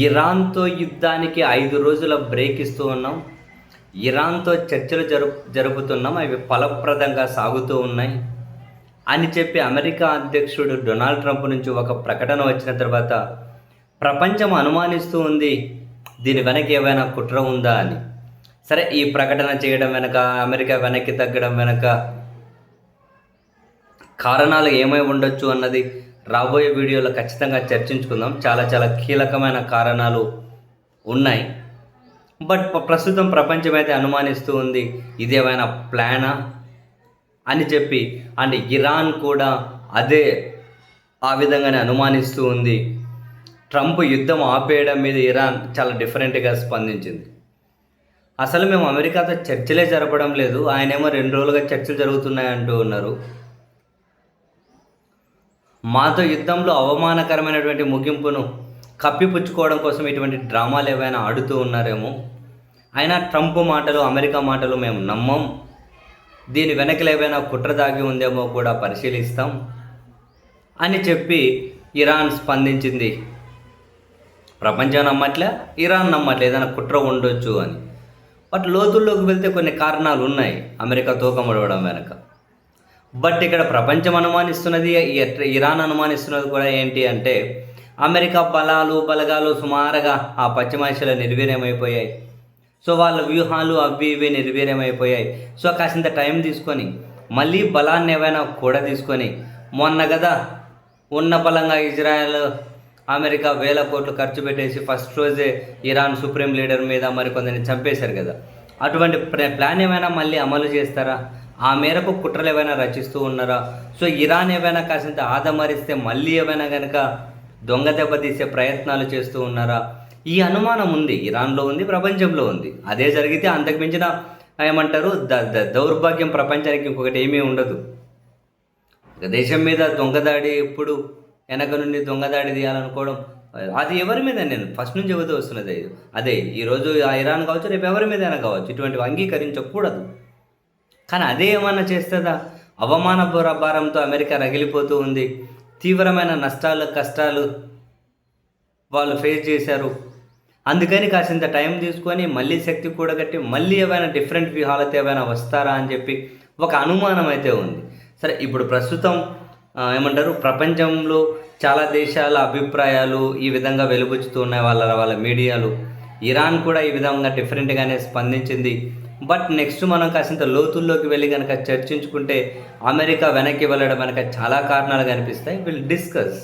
ఇరాన్‌తో యుద్ధానికి 5 రోజుల బ్రేక్ ఇస్తూ ఉన్నాం. ఇరాన్‌తో చర్చలు జరుపుతున్నాం. అవి ఫలప్రదంగా సాగుతూ ఉన్నాయి అని చెప్పి అమెరికా అధ్యక్షుడు డొనాల్డ్ ట్రంప్ నుంచి ఒక ప్రకటన వచ్చిన తర్వాత ప్రపంచం అనుమానిస్తూ ఉంది. దీని వెనక ఏమైనా కుట్ర ఉందా అని. సరే, ఈ ప్రకటన చేయడం వెనక, అమెరికా వెనక్కి తగ్గడం వెనక కారణాలు ఏమై ఉండొచ్చు అన్నది రాబోయే వీడియోలో ఖచ్చితంగా చర్చించుకుందాం. చాలా చాలా కీలకమైన కారణాలు ఉన్నాయి. బట్ ప్రస్తుతం ప్రపంచం అయితే అనుమానిస్తూ ఉంది, ఇదేమైనా ప్లానా అని చెప్పి. అండ్ ఇరాన్ కూడా ఆ విధంగానే అనుమానిస్తూ ఉంది. ట్రంప్ యుద్ధం ఆపేయడం మీద ఇరాన్ చాలా డిఫరెంట్గా స్పందించింది. అసలు మేము అమెరికాతో చర్చలే జరపడం లేదు, ఆయనేమో 2 రోజులుగా చర్చలు జరుగుతున్నాయి అంటూ ఉన్నారు. మాతో యుద్ధంలో అవమానకరమైనటువంటి ముగింపును కప్పిపుచ్చుకోవడం కోసం ఇటువంటి డ్రామాలు ఏవైనా ఆడుతూ ఉన్నారేమో. అయినా ట్రంప్ మాటలు, అమెరికా మాటలు మేము నమ్మం. దీని వెనకలు ఏవైనా కుట్ర దాగి ఉందేమో కూడా పరిశీలిస్తాం అని చెప్పి ఇరాన్ స్పందించింది. ప్రపంచం నమ్మట్లే, ఇరాన్ నమ్మట్లే, ఏదైనా కుట్ర ఉండొచ్చు అని. బట్ లోతుల్లోకి వెళ్తే కొన్ని కారణాలు ఉన్నాయి అమెరికా తూకముడవడం వెనక. బట్ ఇక్కడ ప్రపంచం అనుమానిస్తున్నది, ఇరాన్ అనుమానిస్తున్నది కూడా ఏంటి అంటే, అమెరికా బలగాలు సుమారుగా ఆ పశ్చిమాసియాలో నిర్వీర్యమైపోయాయి. సో వాళ్ళ వ్యూహాలు అవి ఇవి నిర్వీర్యమైపోయాయి. సో కాసింత టైం తీసుకొని మళ్ళీ బలాన్ని ఏమైనా కూడా తీసుకొని, మొన్న కదా ఉన్న బలంగా ఇజ్రాయెల్ అమెరికా 1000 కోట్లు ఖర్చు పెట్టేసి ఫస్ట్ రోజే ఇరాన్ సుప్రీం లీడర్ మీద మరికొందరిని చంపేశారు కదా. అటువంటి ప్లాన్ ఏమైనా మళ్ళీ అమలు చేస్తారా? ఆ మేరకు కుట్రలు ఏమైనా రచిస్తూ ఉన్నారా? సో ఇరాన్ ఏమైనా కాసింత ఆదమరిస్తే మళ్ళీ ఏమైనా కనుక దొంగ దెబ్బతీసే ప్రయత్నాలు చేస్తూ ఉన్నారా? ఈ అనుమానం ఉంది, ఇరాన్లో ఉంది, ప్రపంచంలో ఉంది. అదే జరిగితే అంతకు మించిన ఏమంటారు దౌర్భాగ్యం ప్రపంచానికి ఇంకొకటి ఏమీ ఉండదు. దేశం మీద దొంగదాడి, ఎప్పుడు వెనక నుండి దొంగదాడి తీయాలనుకోవడం, అది ఎవరి మీద నేను ఫస్ట్ నుంచి చెబుతూ వస్తున్నది. అదే ఈరోజు ఇరాన్ కావచ్చు, రేపు ఎవరి మీద అయినా కావచ్చు, ఇటువంటివి అంగీకరించకూడదు. కానీ అదే ఏమన్నా చేస్తుందా? అవమాన భారంతో అమెరికా రగిలిపోతూ ఉంది. తీవ్రమైన నష్టాలు, కష్టాలు వాళ్ళు ఫేస్ చేశారు. అందుకని కాసింత టైం తీసుకొని మళ్ళీ శక్తి కూడగట్టి మళ్ళీ ఏమైనా డిఫరెంట్ వ్యూహాలతో ఏమైనా వస్తారా అని చెప్పి ఒక అనుమానం అయితే ఉంది. సరే, ఇప్పుడు ప్రస్తుతం ఏమంటారు, ప్రపంచంలో చాలా దేశాల అభిప్రాయాలు ఈ విధంగా వెలుబుచ్చుతూ ఉన్నాయి. వాళ్ళ మీడియాలు. ఇరాన్ కూడా ఈ విధంగా డిఫరెంట్గానే స్పందించింది. బట్ నెక్స్ట్ మనం కాసింత లోతుల్లోకి వెళ్ళి కనుక చర్చించుకుంటే అమెరికా వెనక్కి వెళ్ళడం వెనక చాలా కారణాలు కనిపిస్తాయి. Will discuss.